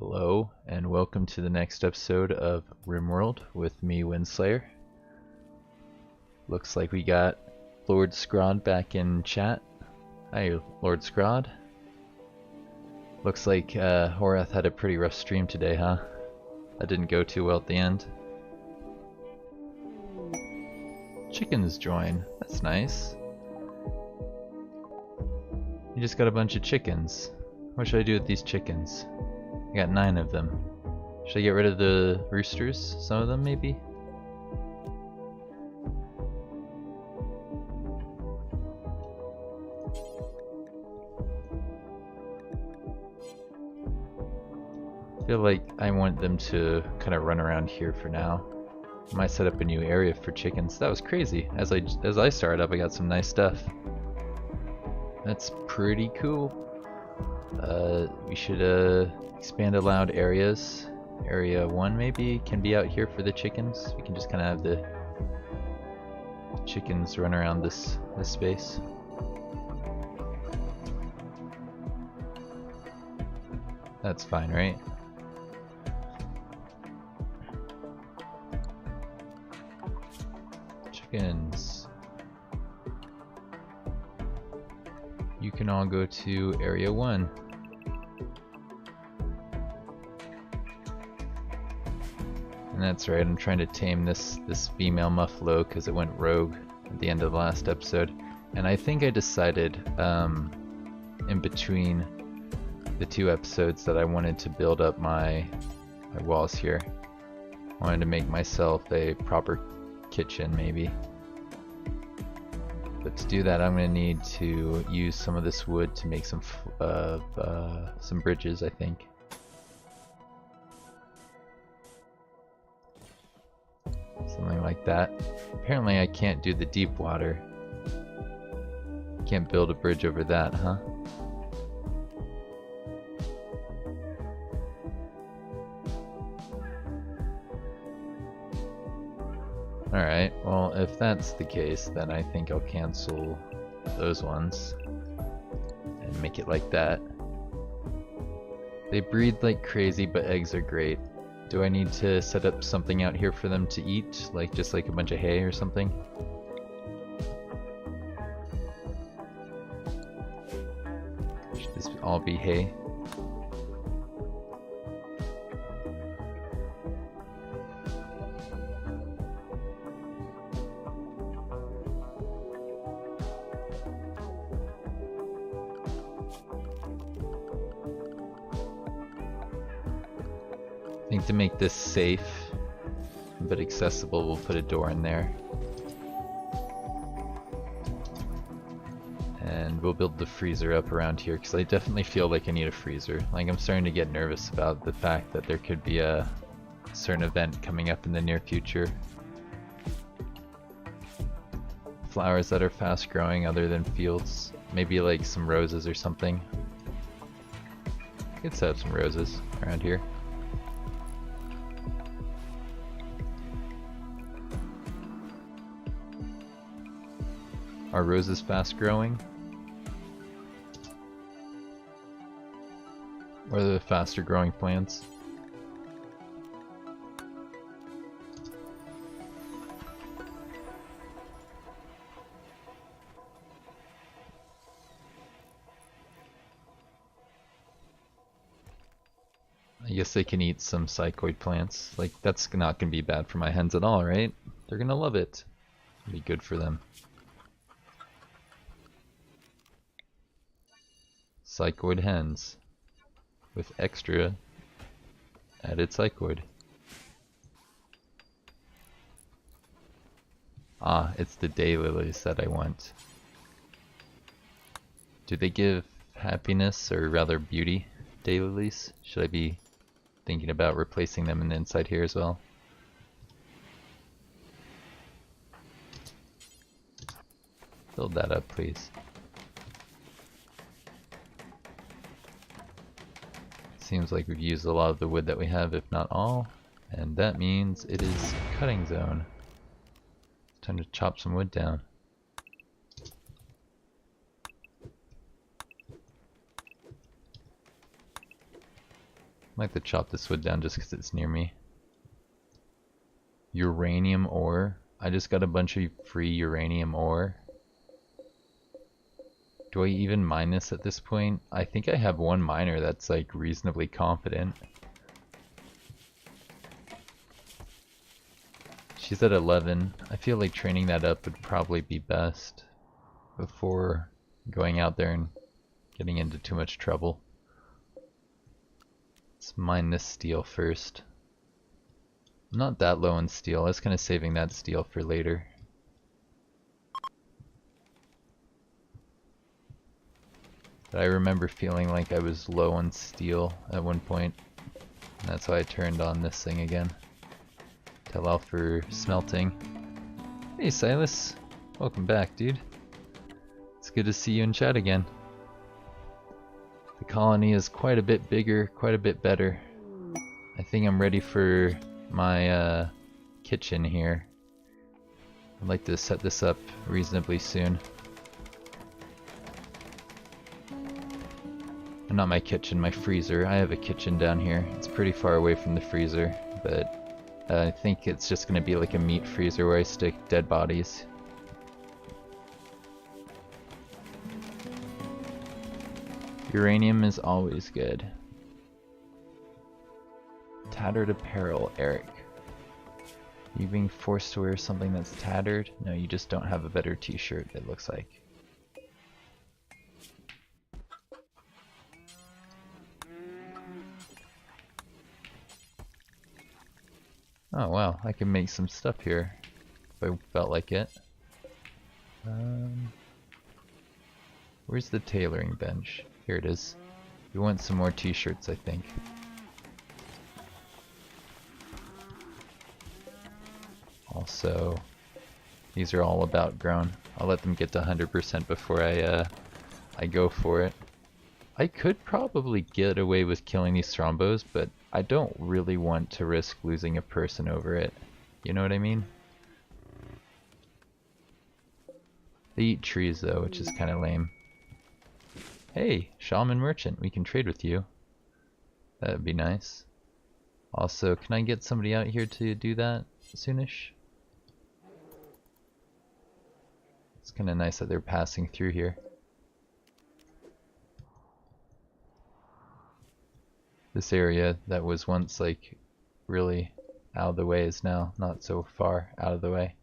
Hello, and welcome to the next episode of RimWorld with me, Winslayer. Looks like we got Lord Scrod back in chat. Hi, Lord Scrod. Looks like Horath had a pretty rough stream today, huh? That didn't go too well at the end. Chickens join. That's nice. You just got a bunch of chickens. What should I do with these chickens? I got 9 of them. Should I get rid of the roosters? Some of them, maybe? I feel like I want them to kind of run around here for now. I might set up a new area for chickens. That was crazy. As I started up, I got some nice stuff. That's pretty cool. We should expand allowed areas. Area 1 maybe can be out here for the chickens. We can just kind of have the chickens run around this space. That's fine, right? Chickens. You can all go to area 1. And that's right, I'm trying to tame this female muffalo because it went rogue at the end of the last episode. And I think I decided in between the 2 episodes that I wanted to build up my walls here. I wanted to make myself a proper kitchen maybe. But to do that I'm going to need to use some of this wood to make some bridges, I think. Something like that. Apparently I can't do the deep water. Can't build a bridge over that, huh? Alright, well if that's the case then I think I'll cancel those ones and make it like that. They breed like crazy but eggs are great. Do I need to set up something out here for them to eat? Like just like a bunch of hay or something? Should this all be hay? I think to make this safe but accessible, we'll put a door in there. And we'll build the freezer up around here because I definitely feel like I need a freezer. Like I'm starting to get nervous about the fact that there could be a certain event coming up in the near future. Flowers that are fast growing other than fields. Maybe like some roses or something. I could set up some roses around here. Are roses fast growing? Or are the faster growing plants? I guess they can eat some psychoid plants. Like that's not gonna be bad for my hens at all, right? They're gonna love it. It'll be good for them. Psychoid hens with extra added psychoid. Ah, it's the daylilies that I want. Do they give happiness or rather beauty, daylilies? Should I be thinking about replacing them in the inside here as well? Build that up, please. Seems like we've used a lot of the wood that we have, if not all, and that means it is cutting zone. Time to chop some wood down. like to chop this wood down just because it's near me. Uranium ore. I just got a bunch of free uranium ore. Do I even mine this at this point? I think I have one miner that's like reasonably confident. She's at 11. I feel like training that up would probably be best before going out there and getting into too much trouble. Let's mine this steel first. I'm not that low on steel. I was kind of saving that steel for later. But I remember feeling like I was low on steel at one point. And that's why I turned on this thing again to allow for smelting. Hey Silas, welcome back, dude. It's good to see you in chat again. The colony is quite a bit bigger, quite a bit better. I think I'm ready for my kitchen here. I'd like to set this up reasonably soon. Not my kitchen, my freezer. I have a kitchen down here. It's pretty far away from the freezer, but I think it's just going to be like a meat freezer where I stick dead bodies. Uranium is always good. Tattered apparel, Eric. You being forced to wear something that's tattered? No, you just don't have a better t-shirt, it looks like. Oh wow, I can make some stuff here if I felt like it. Where's the tailoring bench? Here it is. We want some more t-shirts, I think. Also, these are all about grown. I'll let them get to 100% before I go for it. I could probably get away with killing these thrombos, but I don't really want to risk losing a person over it. You know what I mean? They eat trees though, which is kind of lame. Hey, Shaman Merchant, we can trade with you. That would be nice. Also, can I get somebody out here to do that soonish? It's kind of nice that they're passing through here. This area that was once like really out of the way is now not so far out of the way.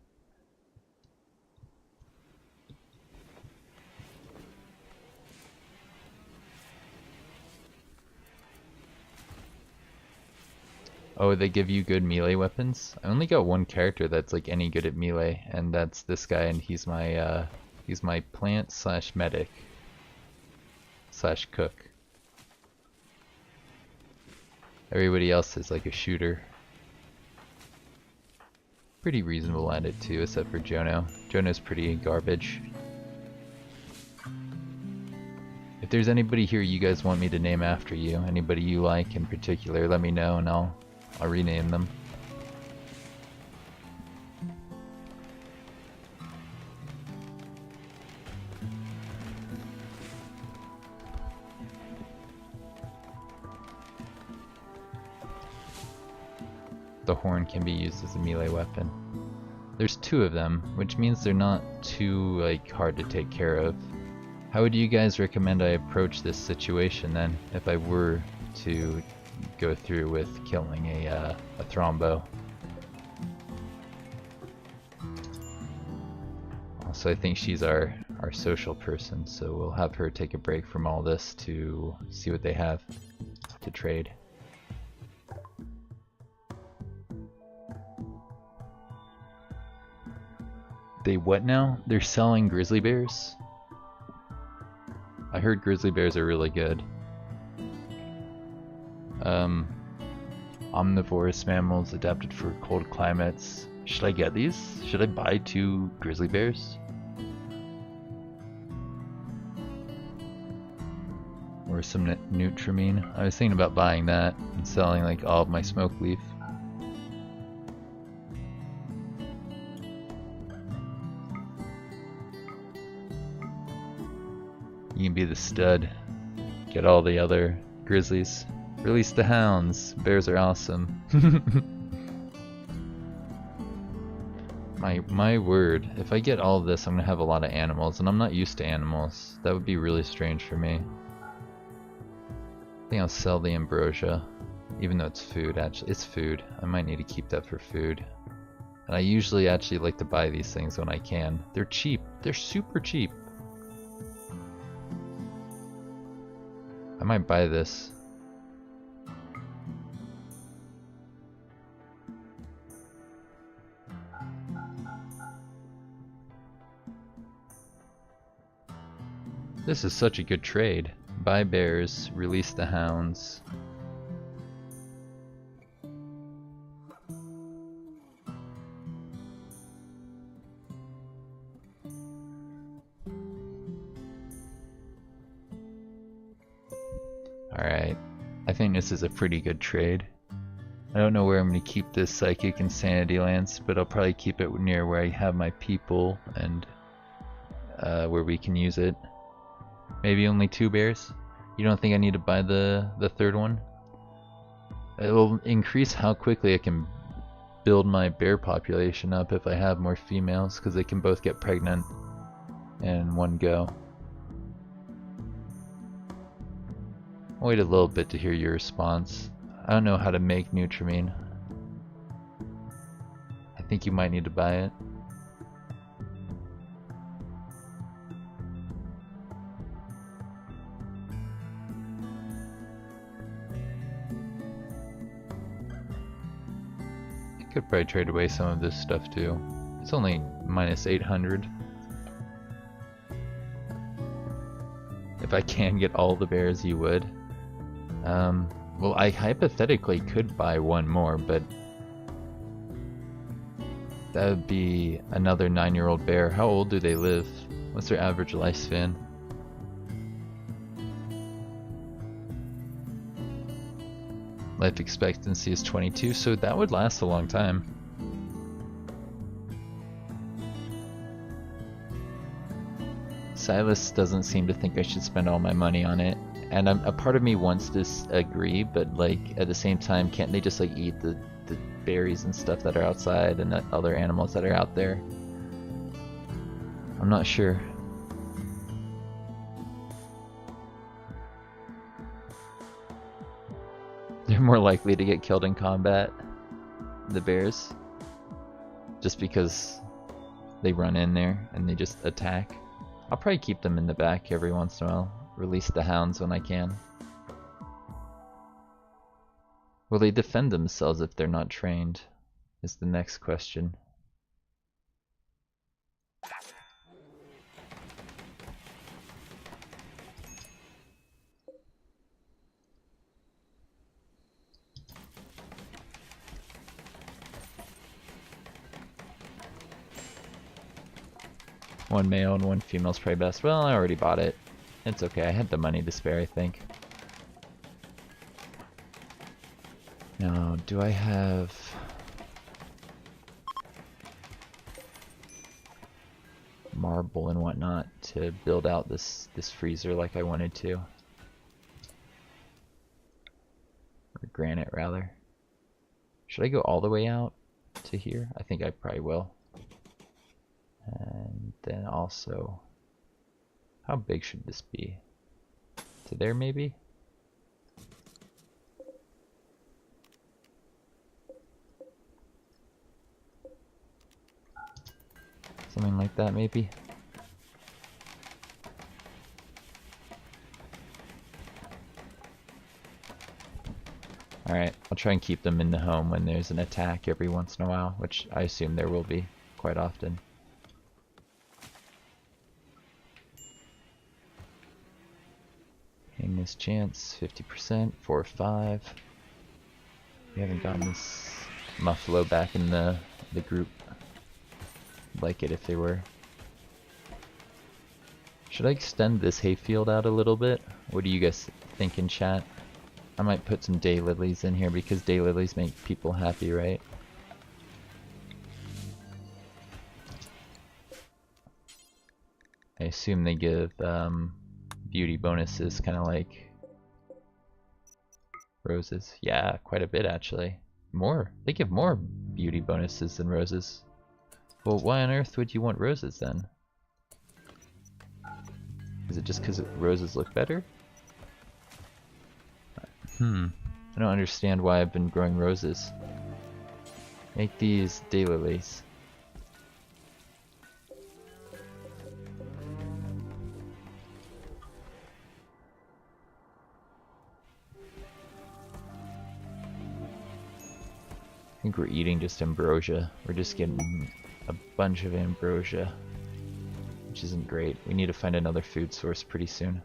Oh, they give you good melee weapons? I only got one character that's like any good at melee, and that's this guy, and he's my plant slash medic slash cook. Everybody else is like a shooter. Pretty reasonable at it too, except for Jono. Jono's pretty garbage. If there's anybody here you guys want me to name after you, anybody you like in particular, let me know and I'll rename them. The horn can be used as a melee weapon. There's two of them, which means they're not too like hard to take care of. How would you guys recommend I approach this situation then, if I were to go through with killing a thrombo? Also, I think she's our social person, so we'll have her take a break from all this to see what they have to trade. They what now? They're selling grizzly bears? I heard grizzly bears are really good. Omnivorous mammals adapted for cold climates. Should I get these? Should I buy 2 grizzly bears? Or some Nutramine? I was thinking about buying that and selling like all of my smoke leaf. You can be the stud. Get all the other grizzlies. Release the hounds. Bears are awesome. My word, if I get all of this, I'm gonna have a lot of animals, and I'm not used to animals. That would be really strange for me. I think I'll sell the ambrosia, even though it's food. Actually, it's food. I might need to keep that for food. And I usually actually like to buy these things when I can. They're cheap. They're super cheap. I might buy this. This is such a good trade. Buy bears, release the hounds. Alright, I think this is a pretty good trade. I don't know where I'm going to keep this Psychic Insanity Lance, but I'll probably keep it near where I have my people and where we can use it. Maybe only 2 bears? You don't think I need to buy the third one? It will increase how quickly I can build my bear population up if I have more females, because they can both get pregnant in one go. I'll wait a little bit to hear your response. I don't know how to make Nutrimine. I think you might need to buy it. I could probably trade away some of this stuff too. It's only minus 800. If I can get all the bears, you would. Well, I hypothetically could buy one more, but that would be another 9-year-old bear. How old do they live? What's their average lifespan? Life expectancy is 22, so that would last a long time. Silas doesn't seem to think I should spend all my money on it, and a part of me wants to agree, but like at the same time, can't they just like eat the berries and stuff that are outside and the other animals that are out there? I'm not sure. They're more likely to get killed in combat, the bears, just because they run in there and they just attack. I'll probably keep them in the back every once in a while. Release the hounds when I can. Will they defend themselves if they're not trained? Is the next question. One male and one female's probably best. Well, I already bought it. It's okay, I had the money to spare, I think. Now, do I have... marble and whatnot to build out this freezer like I wanted to? Or granite, rather. Should I go all the way out to here? I think I probably will. And then also, how big should this be? To there, maybe? Something like that, maybe? Alright, I'll try and keep them in the home when there's an attack every once in a while, which I assume there will be quite often. Hang this chance, 50%, 4 or 5. We haven't gotten this Muffalo back in the group. I'd like it if they were. Should I extend this hayfield out a little bit? What do you guys think in chat? I might put some daylilies in here because daylilies make people happy, right? I assume they give beauty bonuses, kind of like Roses. Yeah, quite a bit actually. More. They give more beauty bonuses than roses. Well, why on earth would you want roses then? Is it just because roses look better? I don't understand why I've been growing roses. Make these daylilies. I think we're eating just ambrosia. We're just getting a bunch of ambrosia, which isn't great. We need to find another food source pretty soon.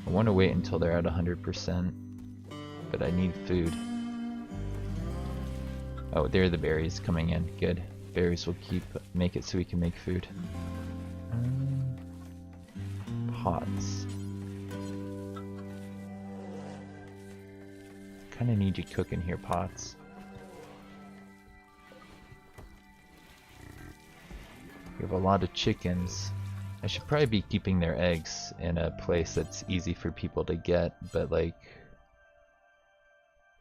I want to wait until they're at 100%, but I need food. Oh, there are the berries coming in. Good. Berries will make it so we can make food. Pots. Kinda need you cooking here, pots. We have a lot of chickens. I should probably be keeping their eggs in a place that's easy for people to get, but like...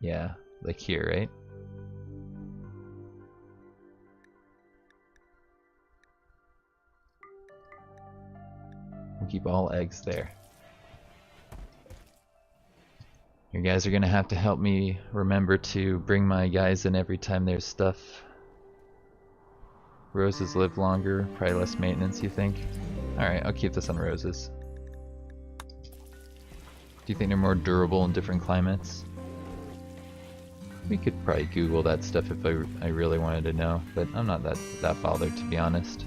yeah, like here, right? We'll keep all eggs there. You guys are gonna have to help me remember to bring my guys in every time there's stuff. Roses live longer, probably less maintenance, you think? Alright, I'll keep this on roses. Do you think they're more durable in different climates? We could probably Google that stuff if I really wanted to know, but I'm not that bothered, to be honest.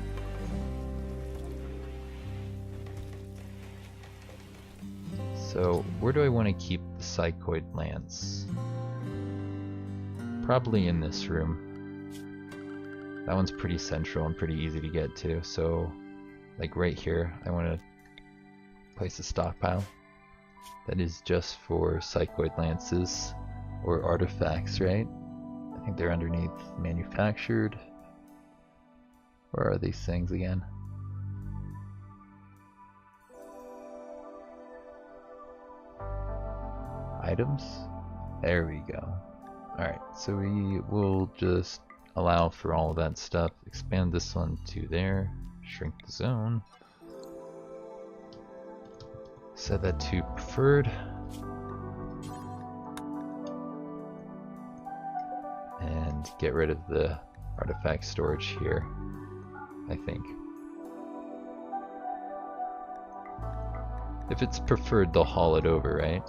So, where do I want to keep the Psychoid lance? Probably in this room. That one's pretty central and pretty easy to get to, so like right here, I want to place a stockpile that is just for Psychoid lances or artifacts, right? I think they're underneath manufactured. Where are these things again? Items? There we go. Alright, so we will just allow for all of that stuff. Expand this one to there. Shrink the zone. Set that to preferred. And get rid of the artifact storage here, I think. If it's preferred, they'll haul it over, right?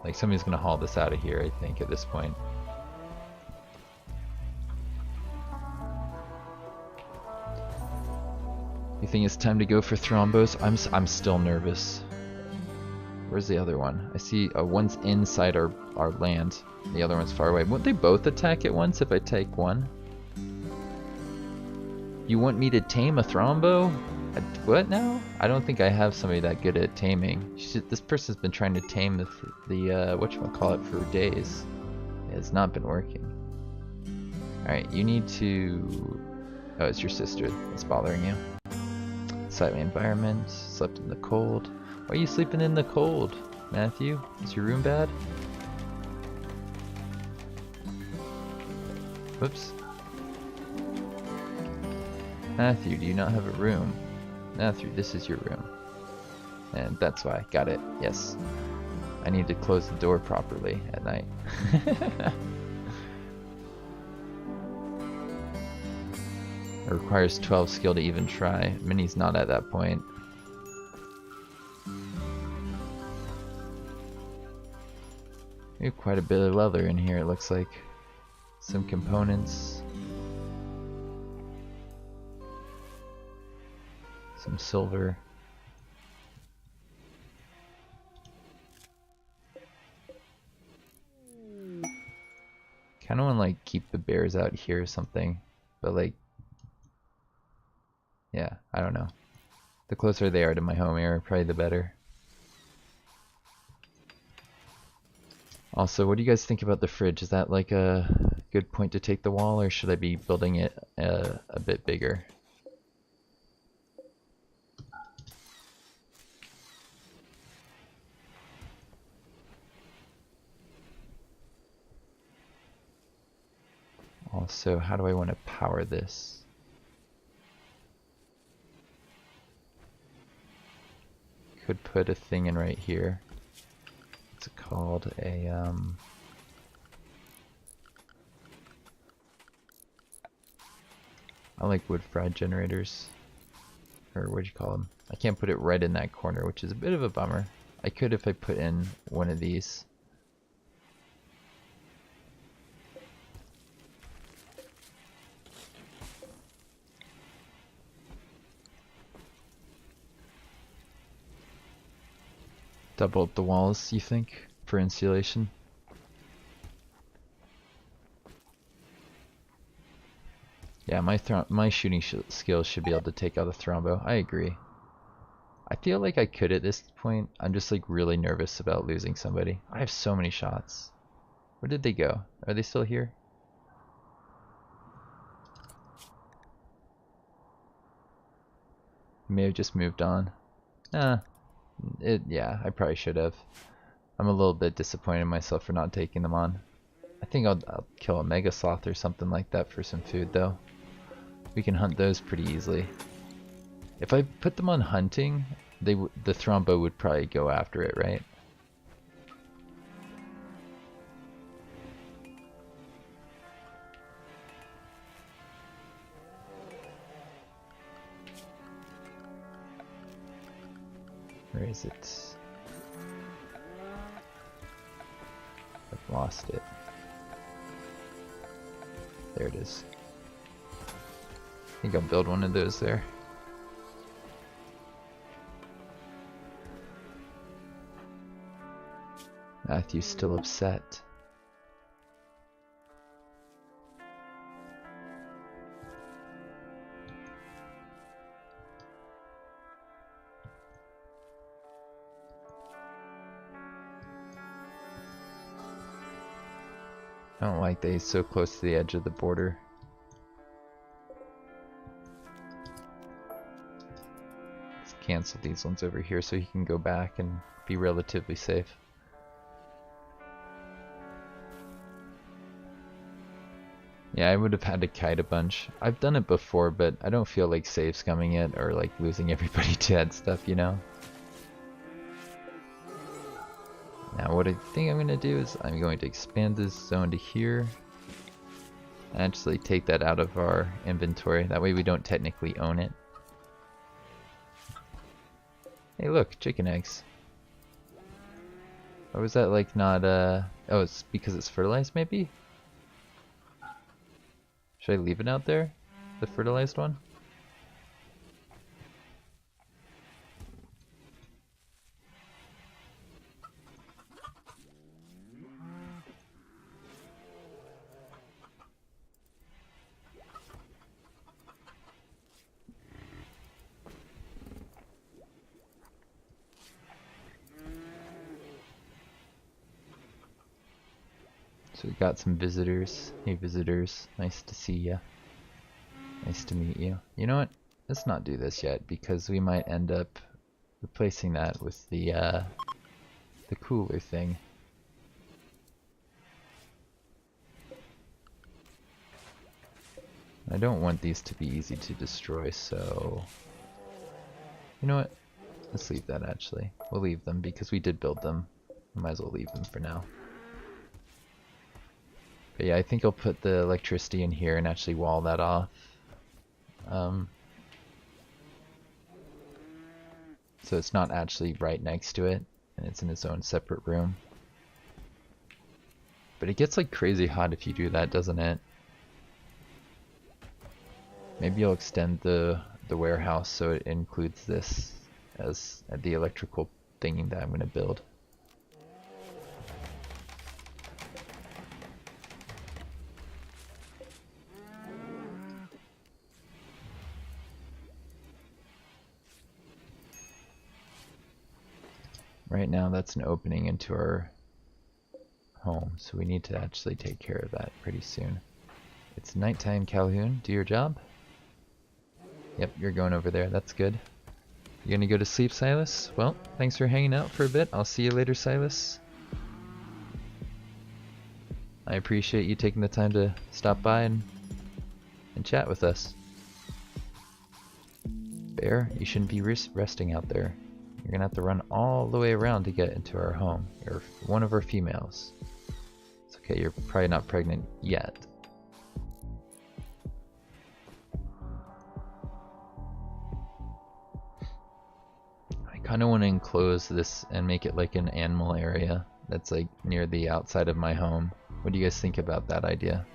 Like somebody's gonna haul this out of here, I think, at this point. You think it's time to go for Thrombos? I'm still nervous. Where's the other one? I see one's inside our land. The other one's far away. Won't they both attack at once if I take one? You want me to tame a Thrombo? What now? I don't think I have somebody that good at taming. This person's been trying to tame the whatchamacallit for days. It's not been working. Alright, you need to... oh, it's your sister that's bothering you. Sightly environment, slept in the cold. Why are you sleeping in the cold, Matthew? Is your room bad? Whoops. Matthew, do you not have a room? Matthew, this is your room. And that's why. Got it. Yes. I need to close the door properly at night. It requires 12 skill to even try. Minnie's not at that point. We have quite a bit of leather in here, it looks like. Some components. Some silver. Kinda wanna like keep the bears out here or something. But like, yeah, I don't know. The closer they are to my home area, probably the better. Also, what do you guys think about the fridge? Is that like a good point to take the wall, or should I be building it a bit bigger? Also, how do I want to power this? Could put a thing in right here. What's it called? I like wood fried generators. Or what do you call them? I can't put it right in that corner, which is a bit of a bummer. I could if I put in one of these. Double up the walls, you think, for insulation? Yeah, my shooting skills should be able to take out a thrombo. I agree. I feel like I could at this point. I'm just like really nervous about losing somebody. I have so many shots. Where did they go? Are they still here? May have just moved on. Yeah, I probably should have. I'm a little bit disappointed in myself for not taking them on. I think I'll kill a mega sloth or something like that for some food though. We can hunt those pretty easily. If I put them on hunting, the thrombo would probably go after it, right? Where is it? I've lost it. There it is. I think I'll build one of those there. Matthew's still upset. I don't like that he's so close to the edge of the border. Let's cancel these ones over here so he can go back and be relatively safe. Yeah, I would have had to kite a bunch. I've done it before, but I don't feel like saves coming yet or like losing everybody to that stuff, you know? Now what I think I'm going to do is I'm going to expand this zone to here. And actually take that out of our inventory. That way we don't technically own it. Hey look, chicken eggs. Or was that like not, oh, it's because it's fertilized maybe? Should I leave it out there? The fertilized one? So we got some visitors. Hey visitors, nice to see ya. Nice to meet you. You know what? Let's not do this yet because we might end up replacing that with the cooler thing. I don't want these to be easy to destroy, so you know what? Let's leave that actually. We'll leave them because we did build them. We might as well leave them for now. But yeah, I think I'll put the electricity in here and actually wall that off. So it's not actually right next to it, and it's in its own separate room. But it gets like crazy hot if you do that, doesn't it? Maybe I'll extend the warehouse so it includes this as the electrical thingy that I'm going to build. Right now that's an opening into our home, so we need to actually take care of that pretty soon. It's nighttime, Calhoun. Do your job. Yep, you're going over there. That's good. You gonna go to sleep, Silas? Well, thanks for hanging out for a bit. I'll see you later, Silas. I appreciate you taking the time to stop by and chat with us. Bear, you shouldn't be resting out there. You're gonna have to run all the way around to get into our home. You're one of our females. It's okay, you're probably not pregnant yet. I kinda wanna enclose this and make it like an animal area that's like near the outside of my home. What do you guys think about that idea?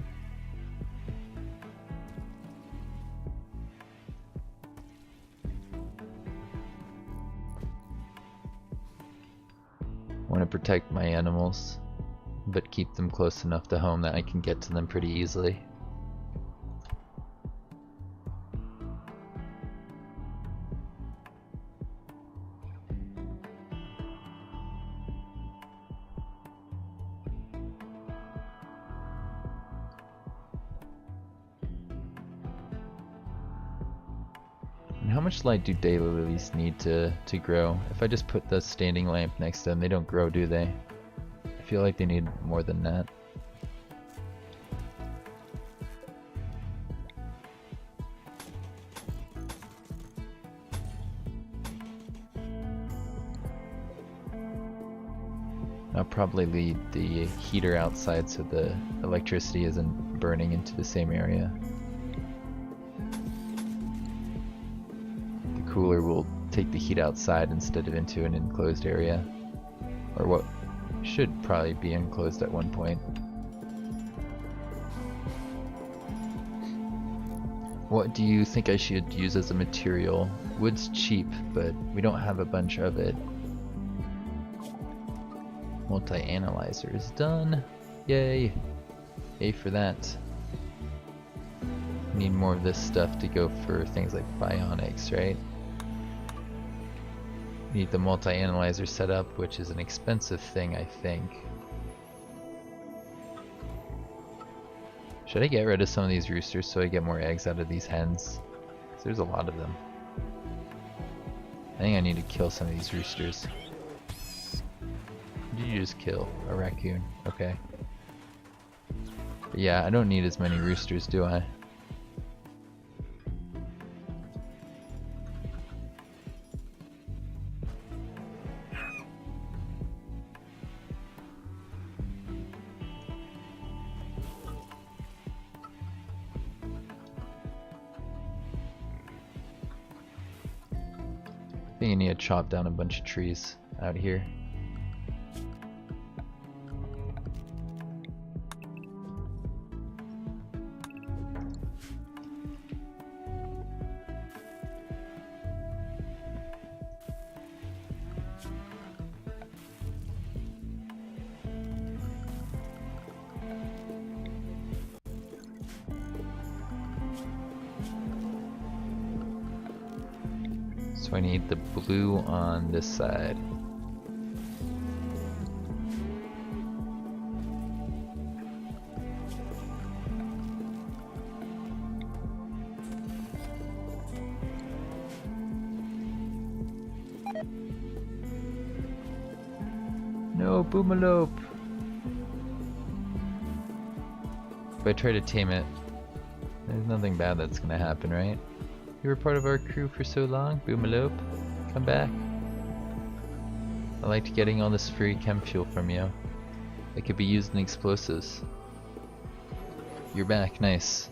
I want to protect my animals, but keep them close enough to home that I can get to them pretty easily. And how much light do daylilies need to grow? If I just put the standing lamp next to them, they don't grow, do they? I feel like they need more than that. I'll probably leave the heater outside so the electricity isn't burning into the same area. The cooler will take the heat outside instead of into an enclosed area. Or what should probably be enclosed at one point. What do you think I should use as a material? Wood's cheap, but we don't have a bunch of it. Multi-analyzer is done. Yay. Yay for that. Need more of this stuff to go for things like bionics, right? Need the multi-analyzer set up, which is an expensive thing, I think. Should I get rid of some of these roosters so I get more eggs out of these hens? 'Cause there's a lot of them. I think I need to kill some of these roosters. Did you just kill a raccoon? Okay. But yeah, I don't need as many roosters, do I? I think I need to chop down a bunch of trees out here. So I need the blue on this side. No, boomalope! If I try to tame it, there's nothing bad that's gonna happen, right? You were part of our crew for so long, boomalope. Come back. I liked getting all this free chem fuel from you. It could be used in explosives. You're back, nice.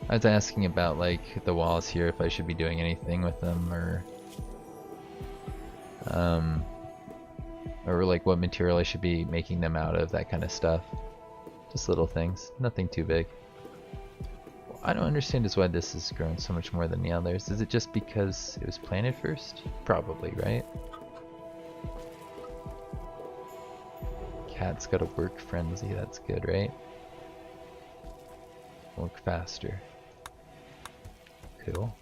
I was asking about like the walls here, if I should be doing anything with them, or like what material I should be making them out of, that kind of stuff. Just little things, nothing too big. I don't understand is why this has grown so much more than the others. Is it just because it was planted first? Probably, right? Cat's got a work frenzy, that's good, right? Work faster. Cool.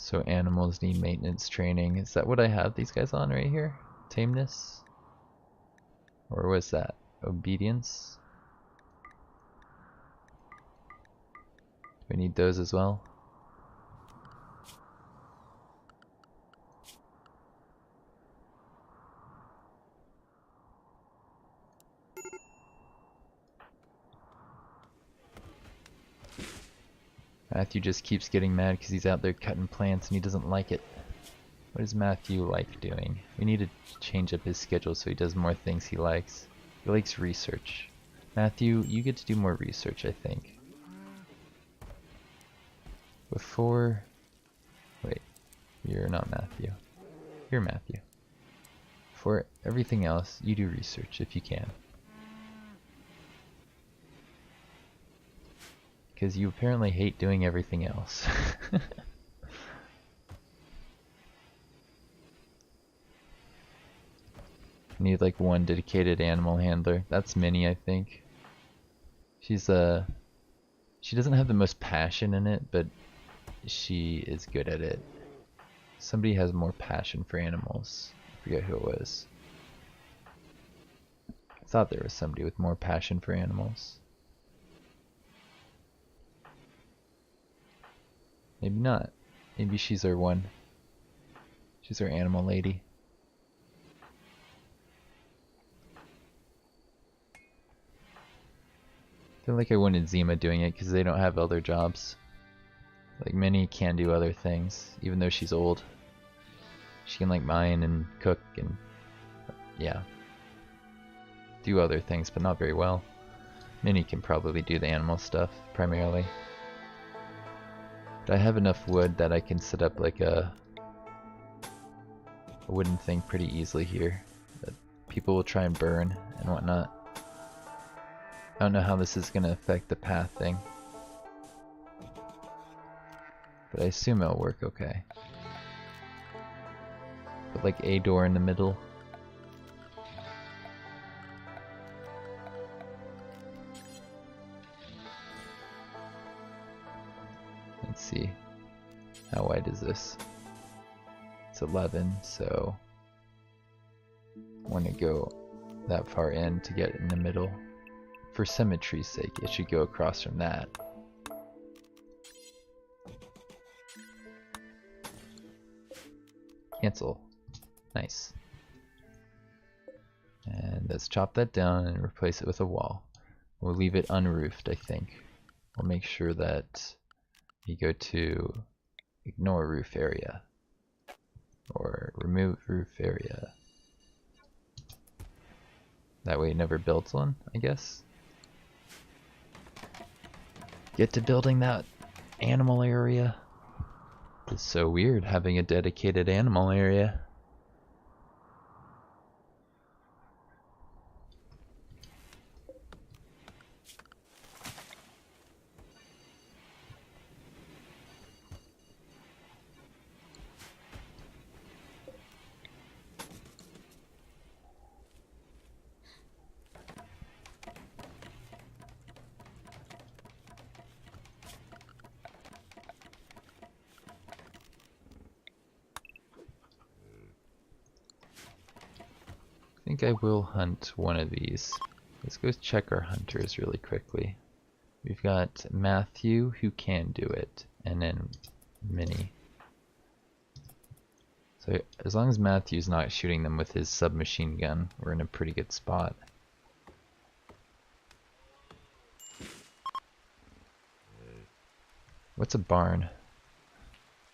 So animals need maintenance training. Is that what I have these guys on right here? Tameness? Or was that obedience? Do we need those as well? Matthew just keeps getting mad because he's out there cutting plants and he doesn't like it. What does Matthew like doing? We need to change up his schedule so he does more things he likes. He likes research. Matthew, you get to do more research, I think. Before... Wait, you're not Matthew. You're Matthew. For everything else, you do research if you can. Because you apparently hate doing everything else. Need like one dedicated animal handler. That's Minnie, I think. She's she doesn't have the most passion in it, but she is good at it. Somebody has more passion for animals. I forget who it was. I thought there was somebody with more passion for animals. Maybe not. Maybe she's our one. She's our animal lady. I feel like I wanted Zima doing it because they don't have other jobs. Like Minnie can do other things, even though she's old. She can like mine and cook and yeah, do other things, but not very well. Minnie can probably do the animal stuff primarily. But I have enough wood that I can set up like a wooden thing pretty easily here that people will try and burn and whatnot. I don't know how this is going to affect the path thing, but I assume it'll work okay. Put like a door in the middle. Let's see. How wide is this? It's 11, so I want to go that far in to get in the middle. For symmetry's sake, it should go across from that. Cancel. Nice. And let's chop that down and replace it with a wall. We'll leave it unroofed, I think. We'll make sure that you go to ignore roof area or remove roof area. That way it never builds one, I guess. Get to building that animal area. It's so weird having a dedicated animal area. I think I will hunt one of these. Let's go check our hunters really quickly. We've got Matthew, who can do it, and then Minnie. So as long as Matthew's not shooting them with his submachine gun, we're in a pretty good spot. What's a barn?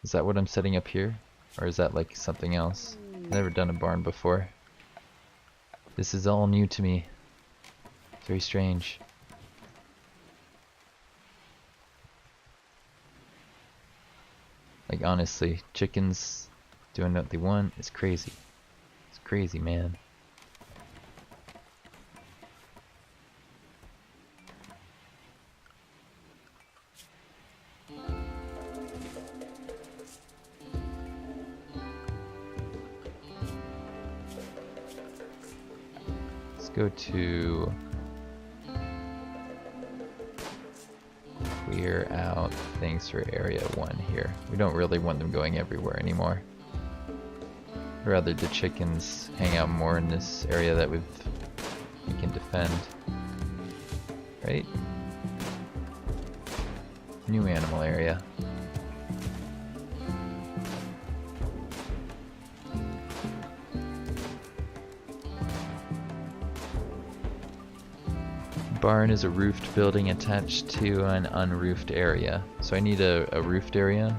Is that what I'm setting up here? Or is that like something else? I've never done a barn before. This is all new to me. It's very strange. Like honestly, chickens doing what they want is crazy. It's crazy, man. Go to, we clear out things for area 1 here. We don't really want them going everywhere anymore. I'd rather the chickens hang out more in this area that we can defend. Right? New animal area. Barn is a roofed building attached to an unroofed area. So I need a roofed area.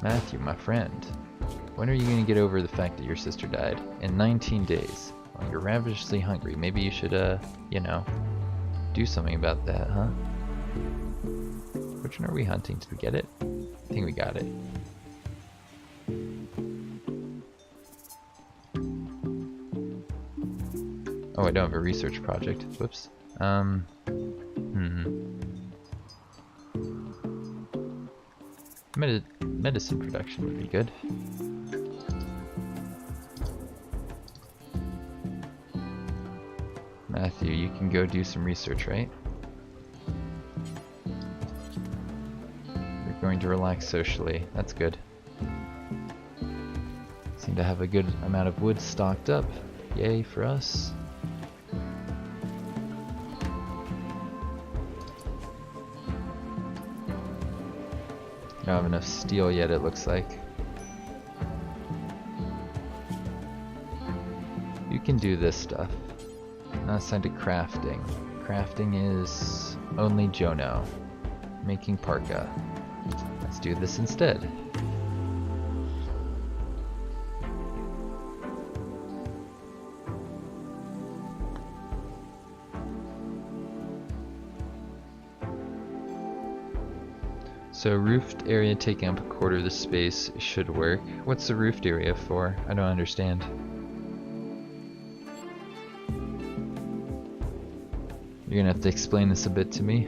Matthew, my friend, when are you going to get over the fact that your sister died? In 19 days. Well, you're ravenously hungry. Maybe you should, you know, do something about that, huh? Which one are we hunting? Did we get it? I think we got it. Oh, I don't have a research project. Whoops. Medicine production would be good. Matthew, you can go do some research, right? You're going to relax socially. That's good. Seem to have a good amount of wood stocked up. Yay for us. Don't have enough steel yet, it looks like. You can do this stuff. Not assigned to crafting. Crafting is only Jono. Making parka. Let's do this instead. So roofed area taking up a quarter of the space should work. What's the roofed area for? I don't understand. You're gonna have to explain this a bit to me.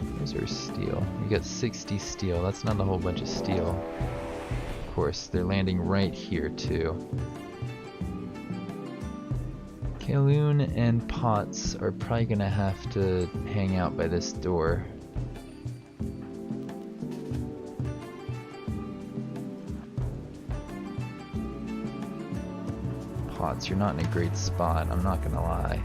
Where's our steel? We got 60 steel. That's not a whole bunch of steel. Of course, they're landing right here too. Kaloon and Potts are probably gonna have to hang out by this door. Potts, you're not in a great spot, I'm not gonna lie.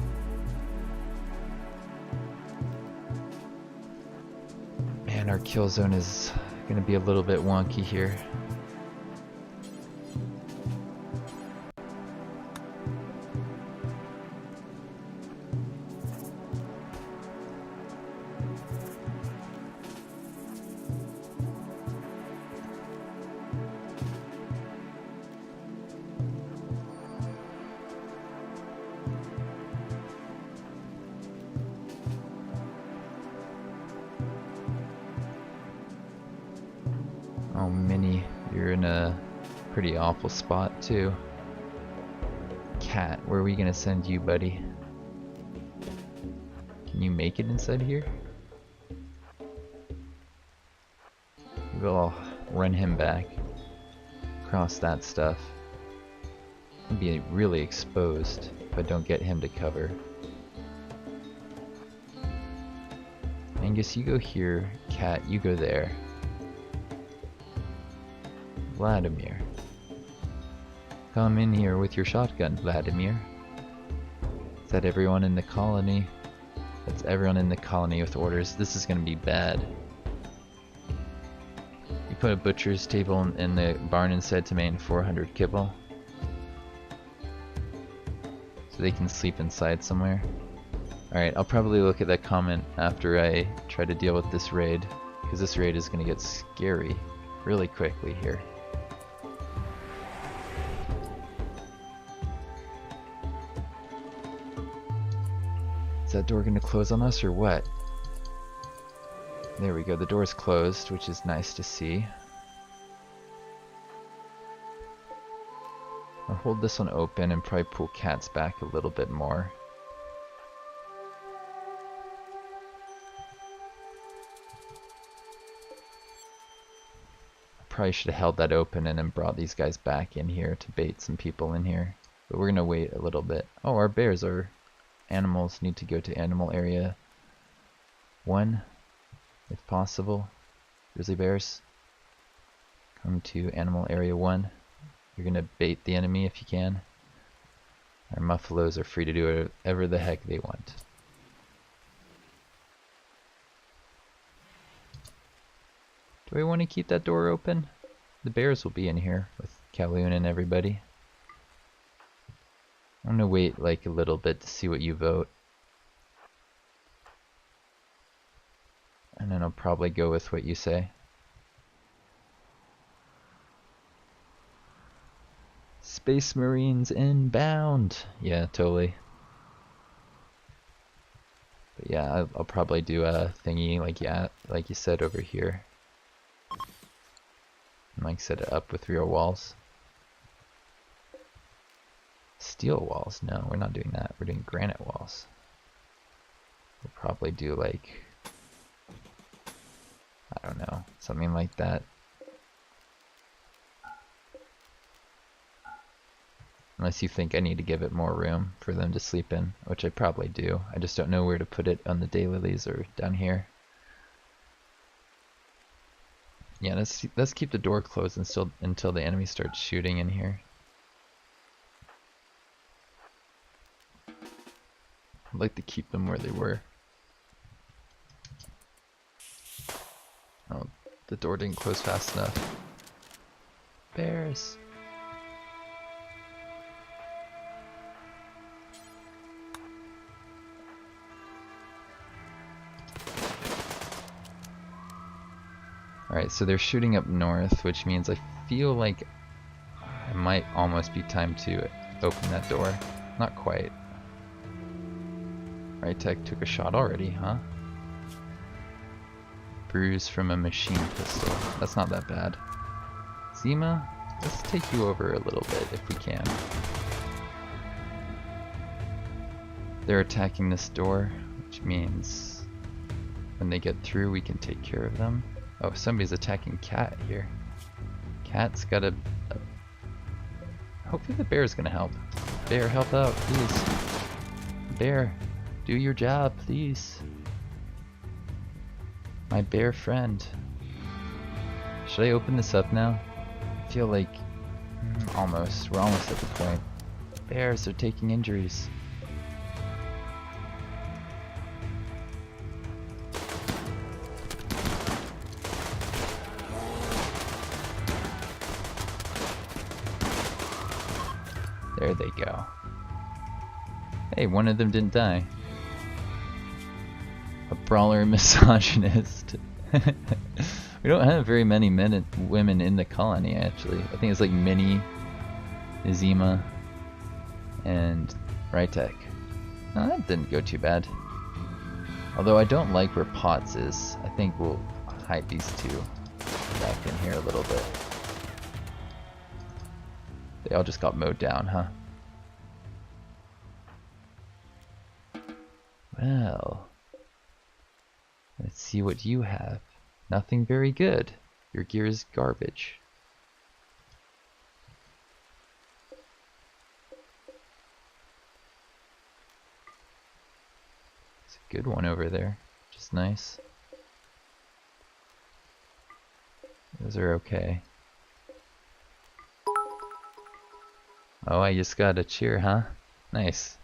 Man, our kill zone is gonna be a little bit wonky here. Oh, Minnie, you're in a pretty awful spot too. Cat, where are we gonna send you, buddy? Can you make it inside here? Maybe I'll run him back across that stuff. I'll be really exposed if I don't get him to cover. Angus, you go here. Cat, you go there. Vladimir. Come in here with your shotgun, Vladimir. Is that everyone in the colony? That's everyone in the colony with orders. This is gonna be bad. You put a butcher's table in the barn instead to maintain 400 kibble. So they can sleep inside somewhere. Alright, I'll probably look at that comment after I try to deal with this raid, because this raid is gonna get scary really quickly here. Is that door gonna close on us or what? There we go, the door's closed, which is nice to see. I'll hold this one open and probably pull cats back a little bit more. probably should have held that open and then brought these guys back in here to bait some people in here. But we're gonna wait a little bit. Oh, our bears are animals. Need to go to animal area 1, if possible. Grizzly bears, come to animal area 1. You're gonna bait the enemy if you can. Our muffalos are free to do whatever the heck they want. Do we want to keep that door open? The bears will be in here with Kowloon and everybody. I'm gonna wait like a little bit to see what you vote. And then I'll probably go with what you say. Space Marines inbound! Yeah, totally. But yeah, I'll probably do a thingy like you said over here. And like set it up with real walls. Steel walls? No, we're not doing that. We're doing granite walls. We'll probably do like, I don't know, something like that. Unless you think I need to give it more room for them to sleep in, which I probably do. I just don't know where to put it on the daylilies or down here. Yeah, let's keep the door closed until the enemy starts shooting in here. I'd like to keep them where they were. Oh, the door didn't close fast enough. Bears! Alright, so they're shooting up north, which means I feel like it might almost be time to open that door. Not quite. Right, Tech took a shot already, huh? Bruise from a machine pistol. That's not that bad. Zima, let's take you over a little bit if we can. They're attacking this door, which means when they get through we can take care of them. Oh, somebody's attacking Cat here. Cat's got a... Hopefully the bear's gonna help. Bear, help out, please. Bear, do your job, please. My bear friend. Should I open this up now? I feel like... almost. We're almost at the point. Bears are taking injuries. There they go. Hey, one of them didn't die. A brawler misogynist. We don't have very many men and women in the colony, actually. I think it's like Minnie, Zima, and Rytek. No, that didn't go too bad. Although I don't like where Potts is. I think we'll hide these two back in here a little bit. They all just got mowed down, huh? Well, let's see what you have. Nothing very good. Your gear is garbage. It's a good one over there, which is nice. Those are okay. Oh, I just got a cheer, huh? Nice.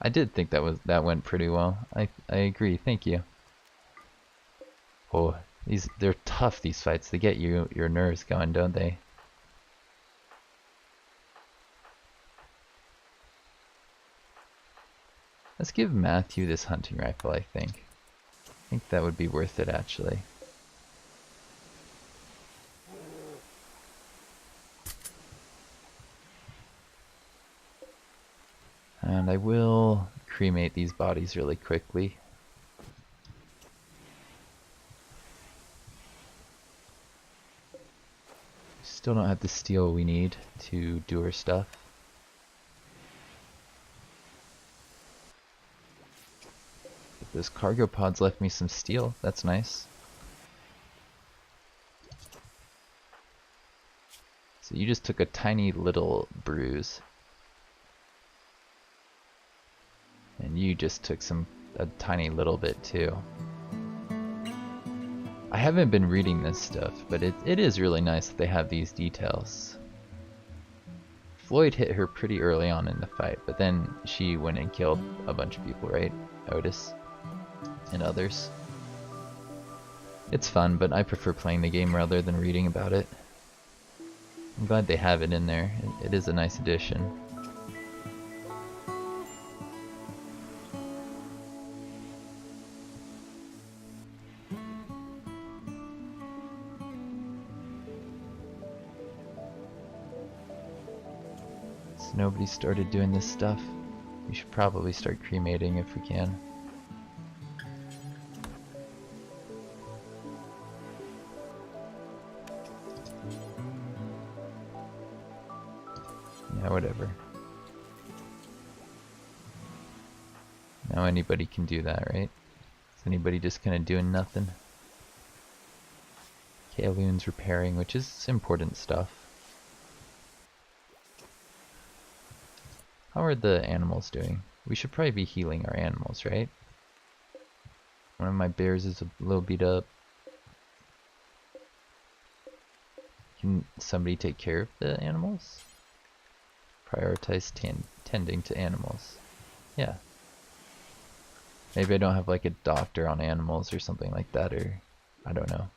I did think that went pretty well. I agree. Thank you. Oh, they're tough, these fights. They get your nerves going, don't they? Let's give Matthew this hunting rifle, I think. I think that would be worth it, actually. And I will cremate these bodies really quickly. Still don't have the steel we need to do our stuff. But those cargo pods left me some steel. That's nice. So you just took a tiny little bruise. And you just took a tiny little bit too. I haven't been reading this stuff, but it is really nice that they have these details. Floyd hit her pretty early on in the fight, but then she went and killed a bunch of people, right? Otis and others. It's fun, but I prefer playing the game rather than reading about it. I'm glad they have it in there. It is a nice addition. So nobody started doing this stuff. We should probably start cremating if we can. Yeah, whatever. Now anybody can do that, right? Is anybody just kind of doing nothing? Kaloon's repairing, which is important stuff. How are the animals doing? We should probably be healing our animals, right? One of my bears is a little beat up. Can somebody take care of the animals? Prioritize tending to animals. Yeah. Maybe I don't have like a doctor on animals or something like that, or I don't know.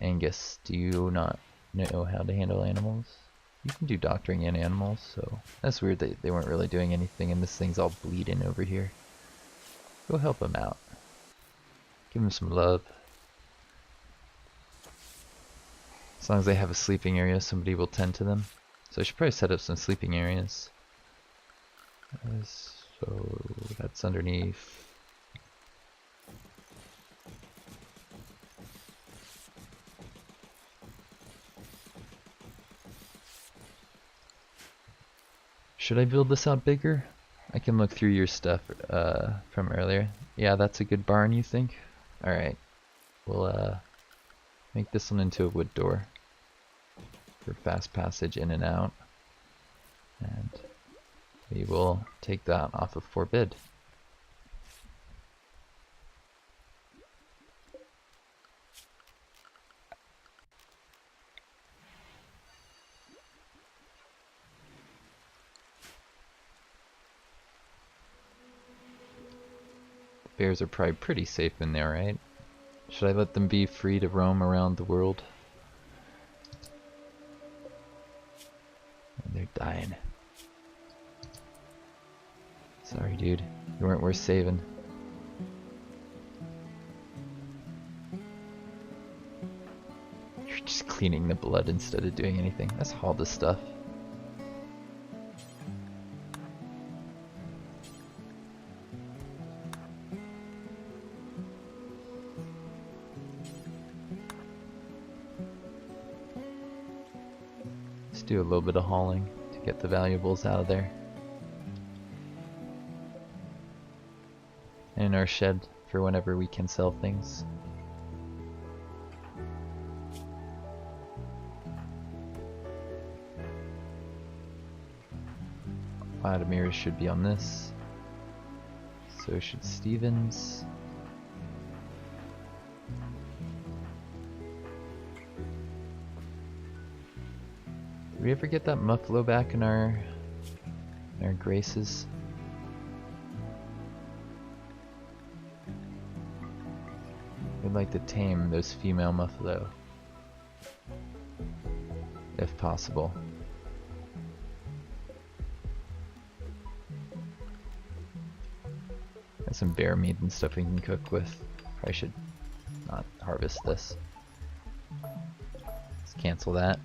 Angus, do you not know how to handle animals? You can do doctoring in animals, so that's weird that they weren't really doing anything and this thing's all bleeding over here. Go help them out. Give them some love. As long as they have a sleeping area, somebody will tend to them. So I should probably set up some sleeping areas. So that's underneath. Should I build this out bigger? I can look through your stuff from earlier. Yeah, that's a good barn, you think? Alright. We'll make this one into a wood door for fast passage in and out. And we will take that off of forbid. Bears are probably pretty safe in there, right? Should I let them be free to roam around the world? And they're dying. Sorry, dude. You weren't worth saving. You're just cleaning the blood instead of doing anything. Let's haul this stuff. Let's do a little bit of hauling to get the valuables out of there. And in our shed for whenever we can sell things. Vladimir should be on this. So should Stevens. Did we ever get that Muffalo back in our graces? We'd like to tame those female Muffalo, if possible. Got some bear meat and stuff we can cook with. Probably should not harvest this. Let's cancel that.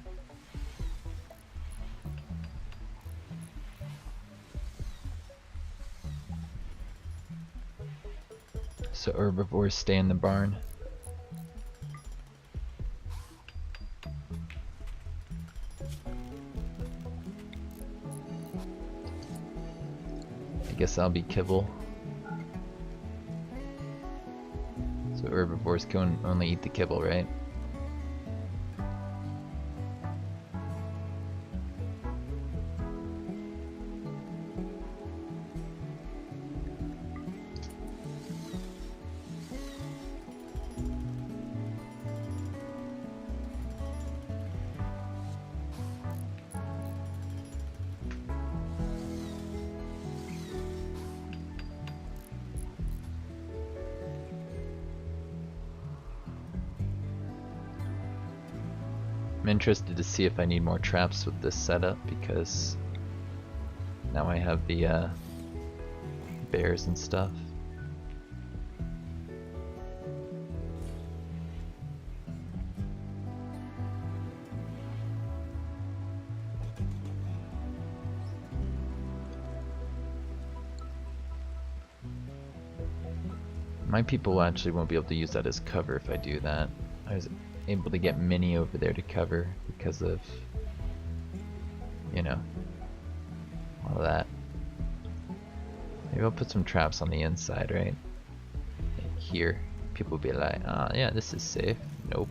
So herbivores stay in the barn. I guess I'll be kibble. So herbivores can only eat the kibble, right? I'm interested to see if I need more traps with this setup because now I have the bears and stuff. My people actually won't be able to use that as cover if I do that. I was able to get mini over there to cover because of, you know, all of that. Maybe I'll put some traps on the inside, right? Like here, people will be like, oh yeah, this is safe. Nope.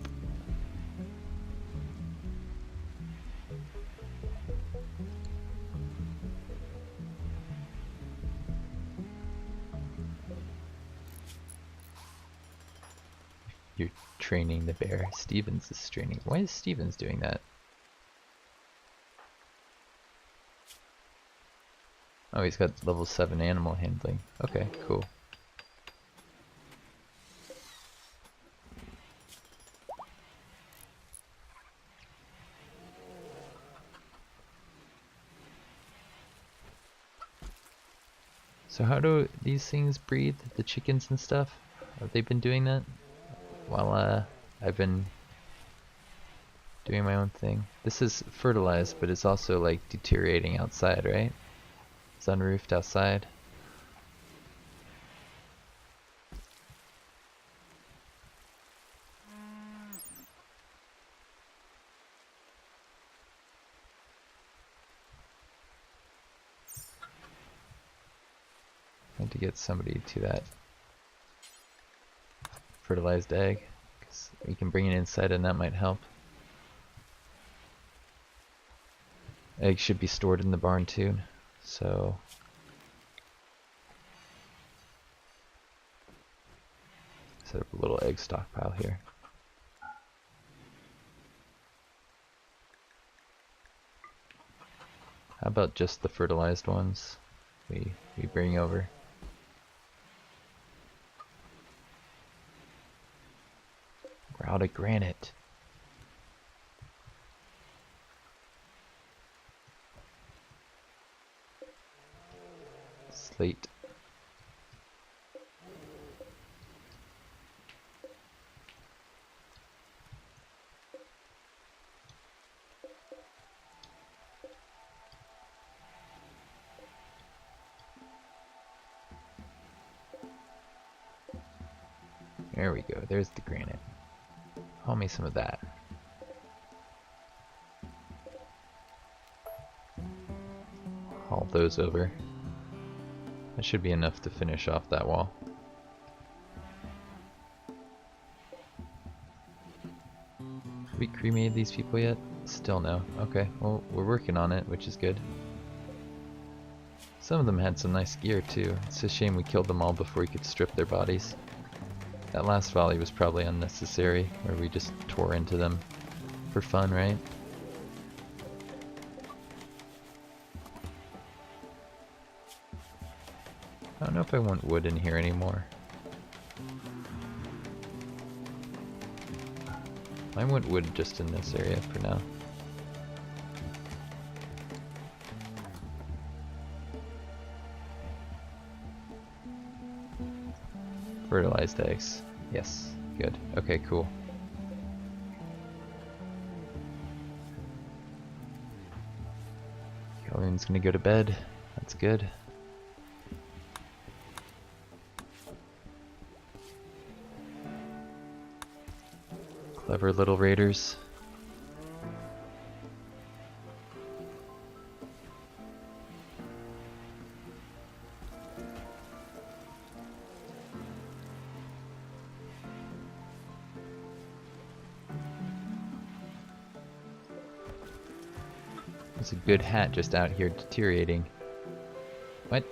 You're training the bear. Stevens is training. Why is Stevens doing that? Oh, he's got level 7 animal handling. Okay, cool. So how do these things breed? The chickens and stuff? Have they been doing that? While I've been doing my own thing. This is fertilized, but it's also like deteriorating outside, right? It's unroofed outside. I had to get somebody to that fertilized egg, because we can bring it inside and that might help. Eggs should be stored in the barn too, so set up a little egg stockpile here. How about just the fertilized ones we bring over? We're out of granite. Slate. There we go, there's the granite. Haul me some of that. Haul those over. That should be enough to finish off that wall. Have we cremated these people yet? Still no. Okay, well we're working on it, which is good. Some of them had some nice gear too. It's a shame we killed them all before we could strip their bodies. That last volley was probably unnecessary, where we just tore into them for fun, right? I don't know if I want wood in here anymore. I want wood just in this area for now. Fertilized eggs. Yes, good. Okay, cool. Kelvin's gonna go to bed. That's good. Clever little raiders. There's a good hat just out here deteriorating. What?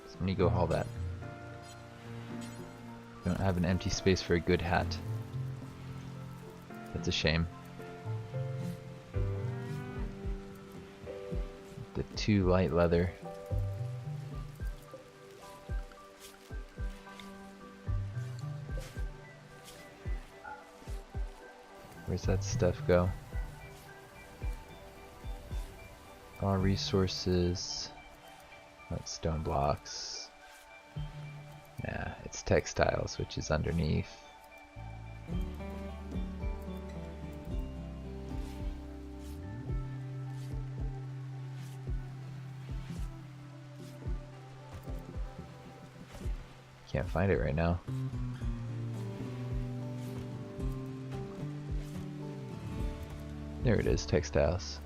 Somebody go haul that. We don't have an empty space for a good hat. That's a shame. The too light leather. Where's that stuff go? Raw resources. That's stone blocks. Yeah, it's textiles, which is underneath. Can't find it right now. There it is, textiles.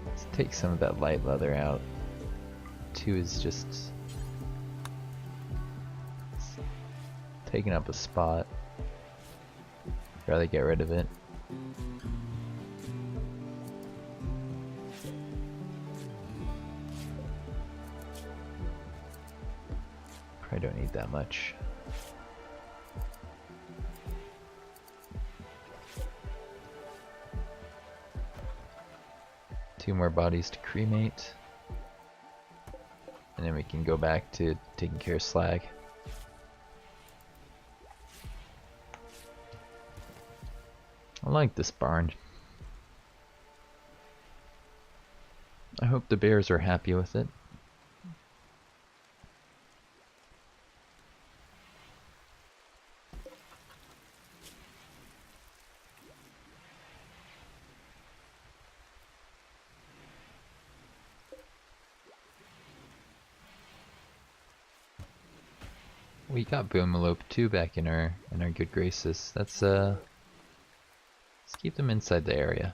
Let's take some of that light leather out. 2 is just taking up a spot. Rather get rid of it. Probably don't need that much. Two more bodies to cremate. And then we can go back to taking care of slag. I like this barn. I hope the bears are happy with it. We got Boomalope 2 back in our good graces. Let's keep them inside the area.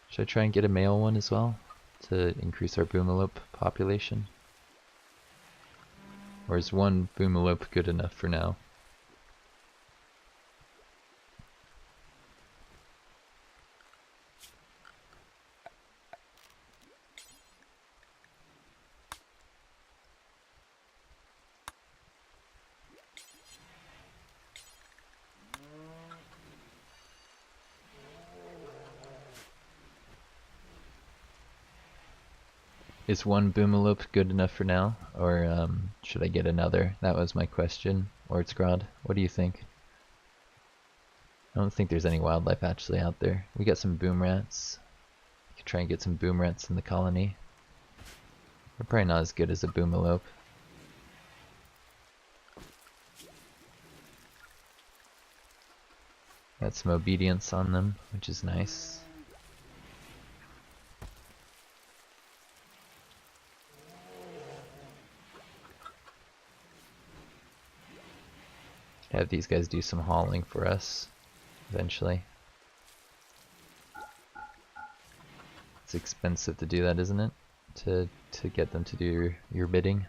Should I try and get a male one as well to increase our Boomalope population? Or is one Boomalope good enough for now? Is one Boomalope good enough for now, or should I get another? That was my question. Ortsgrad, what do you think? I don't think there's any wildlife actually out there. We got some boom rats. We could try and get some boom rats in the colony. They're probably not as good as a Boomalope. Got some obedience on them, which is nice. Have these guys do some hauling for us eventually. It's expensive to do that, isn't it? To get them to do your bidding.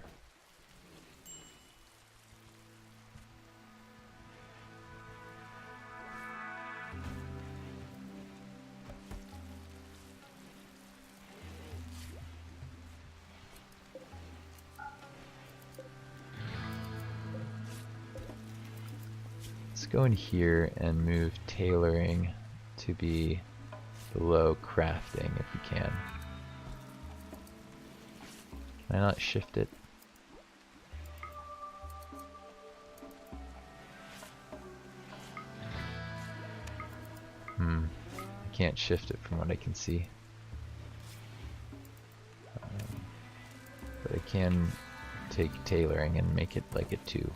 Let's go in here and move tailoring to be below crafting if we can. Can I not shift it? I can't shift it from what I can see. But I can take tailoring and make it like a 2.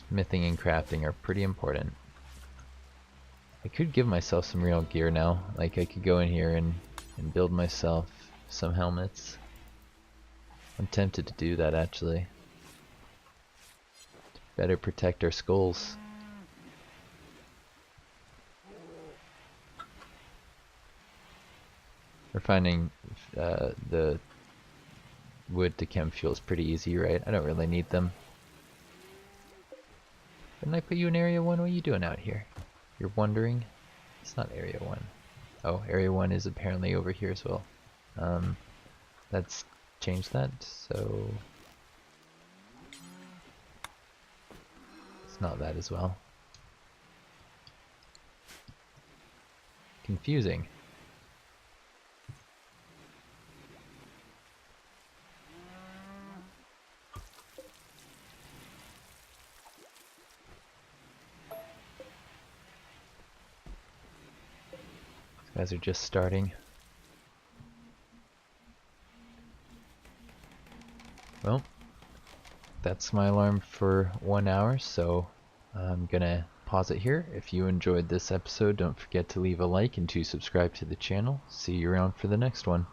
Smithing and crafting are pretty important. I could give myself some real gear now. Like I could go in here and build myself some helmets. I'm tempted to do that actually. To better protect our skulls. We're finding the wood to chem fuel is pretty easy, right? I don't really need them. Didn't I put you in Area 1? What are you doing out here? You're wondering? It's not Area 1. Oh, Area 1 is apparently over here as well. Let's change that, so... It's not that as well. Confusing. Guys are just starting. Well, that's my alarm for 1 hour, so I'm gonna pause it here. If you enjoyed this episode, don't forget to leave a like and to subscribe to the channel. See you around for the next one.